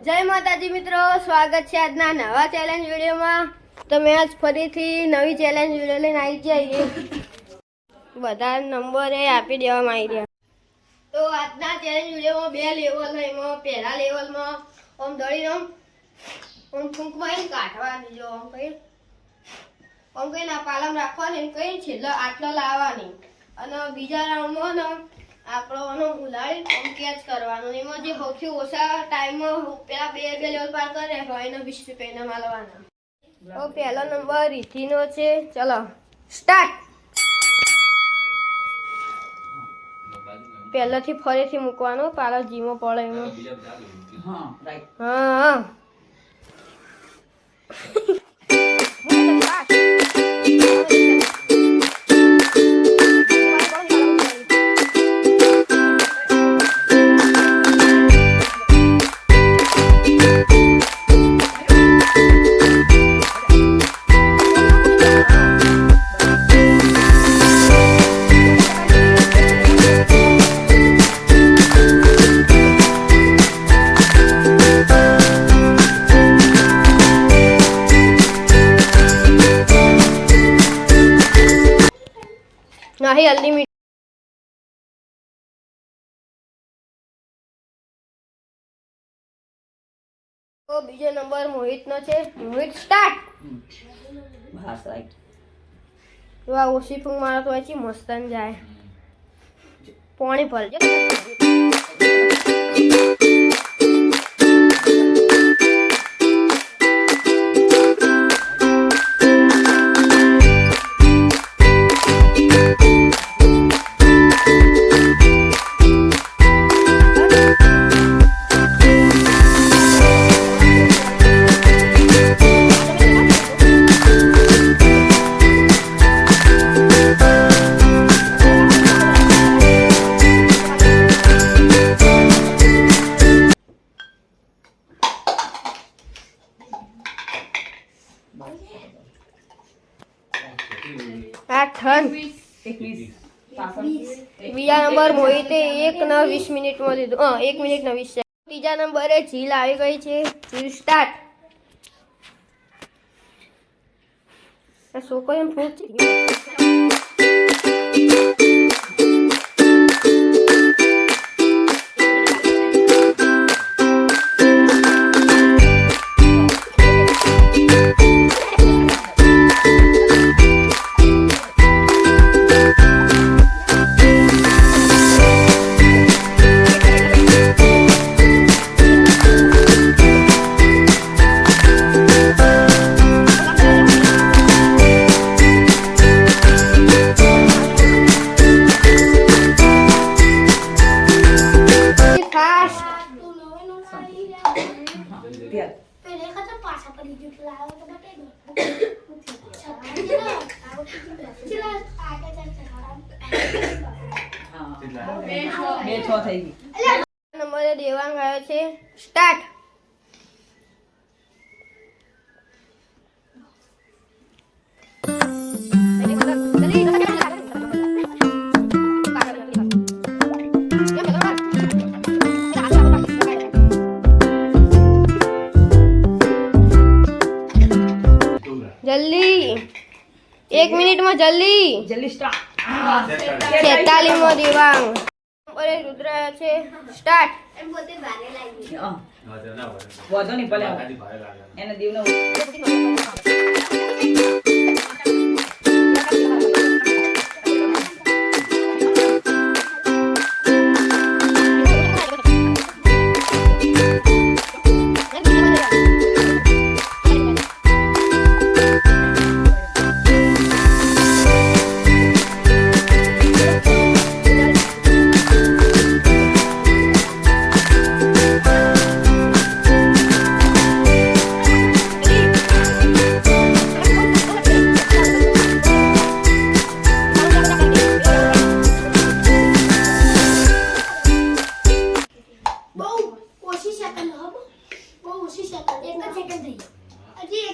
જય માતાજી મિત્રો, સ્વાગત છે આજના નવા ચેલેન્જ વિડીયોમાં। તો મેં આજ ફરીથી નવી ચેલેન્જ વિડીયો લઈને આવી જઈએ। બધા નંબરે આપી દેવામાં આવી રહ્યા। તો આજના ચેલેન્જ વિડીયોમાં બે લેવલ છે। એમાં પહેલા લેવલમાં ઓમ દોડીને ઓમ ફૂંકમાં કાઢવાની, જો ઓમ કઈ ના પાલમ રાખવાની, કઈ છેલ્લા આટલો લાવવાની। અને બીજા રાઉન્ડમાં ને આપણો ઉલાડી ઓમ કેચ કરવાનું। એમાં જે સૌથી ઓછા ટાઈમમાં પેલા બે લેવલ પાર કરે હોય એને 20 રૂપિયા મળવાના। તો પહેલો નંબર રીતિનો છે, ચલો સ્ટાર્ટ। પહેલાથી ફરીથી મૂકવાનો, પાલો જીમો પડે એમાં। હા રાઈટ, હા नहीं अनलिमिटेड। तो बीજો नंबर मोहित नो छे। मोहित स्टार्ट। बस राइट। तो आ ओसी फूंक मारो तो अच्छी मस्तन जाए। पानी भर जे। 21 બીજા નંબર મોહિતે 1 ને 20 મિનિટમાં લીધું। 1 મિનિટ ને 20 સેકન્ડ। ત્રીજા નંબરે ઝીલ આવી ગઈ છે। ઝીલ સ્ટાર્ટ। છોકરો એમ ફૂટ છે। નંબરે દેવાંગ આવ્યો છે। સ્ટાર્ટ। जल्दी 1 मिनट में जल्दी स्टार्ट। 46 में देवांग अरे रुद्र છે। સ્ટાર્ટ। એમ પોતે ભારે લાગી। વાંધો નહીં, ભલે એને દીવનો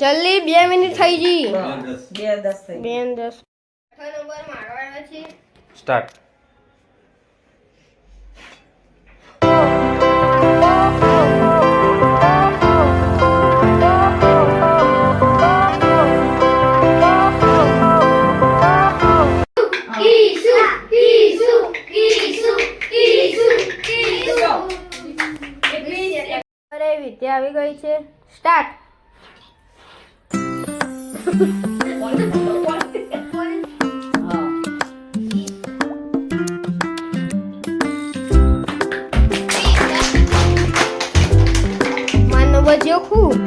जल्दी 2 मिनिट થઈ ગઈ। 2:10 થઈ 2:10। છઠ્ઠો નંબર મારો આવ્યો છે। સ્ટાર્ટ। ગઈ છે સ્ટાર્ટ. માન નંબર જો ખૂબ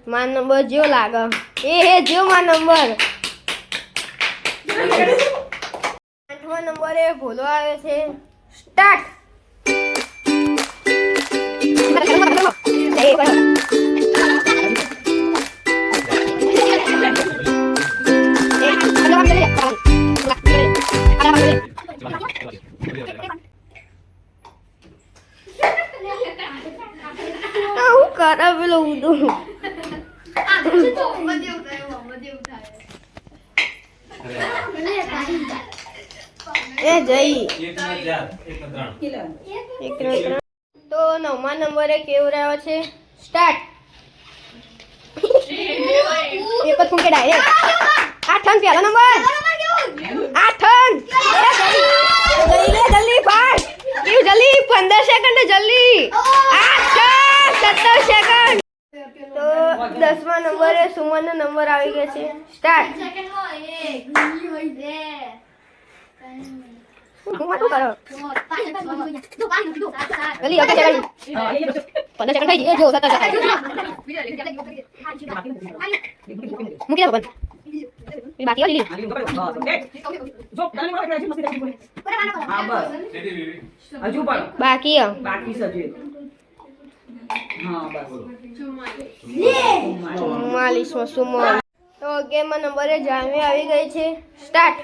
માન નંબર જો લાગે એ જો માન નંબર 8મા નંબરે ભૂલો આવ્યો છે સ્ટાર્ટ. હું કરે પેલો ઉડું એ જઈ તો 9મા નંબરે કેવું રહ્યો છે સ્ટાર્ટ. પેપર ફૂંકે ડાયરેક્ટ 8 પહેલો નંબર 8 જલ્દી પાસ કેવું જલ્દી 15 સેકન્ડ જલ્દી 8 17 સેકન્ડ. તો 10મા નંબરે સુમનનો નંબર આવી ગયો છે સ્ટાર્ટ. હું શું કરો જલ્દી ઓકે સેકન્ડ 15 સેકન્ડ થઈ ગઈ જો 17 સેકન્ડ મૂકી દો બંધ બાકી વાળી બાકી બાકી સજે હા બસ 44માં સુમન. તો 11મા નંબરે જાનવી આવી ગઈ છે સ્ટાર્ટ.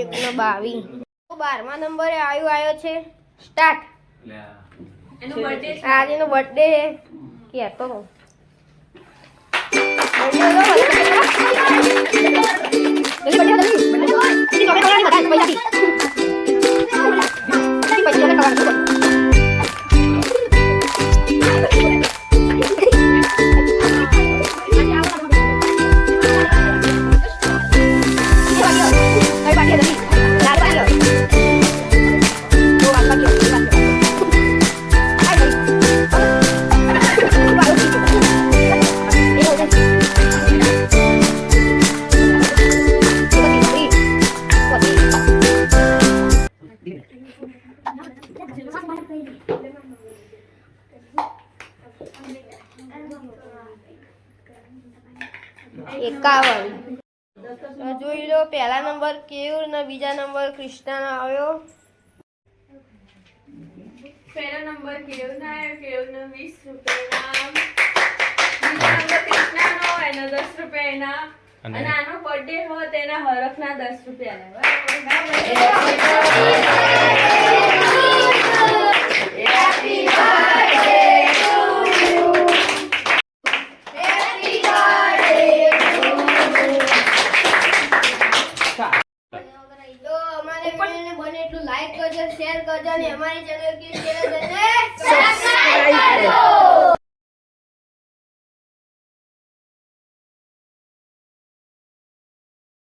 એકનો 22. 12મા નંબરે આવ્યો છે સ્ટાર્ટ. આજે નો બર્થડે હે કેતો તો એકાવન. જોઈ લો પહેલા નંબર કેયુર ને બીજા નંબર કૃષ્ણાનો આવ્યો. પહેલો નંબર કેયુરનો આવ્યો, કેયુરનો 20 રૂપિયા બીજો નંબર કૃષ્ણાનો એનો 10 રૂપિયા એના અને આનો બર્થડે હોય તેના હરખના 10 રૂપિયા તો અમારે વિડીયોને બને એટલું લાઈક કરજો, શેર કરજો અને અમારી ચેનલ કે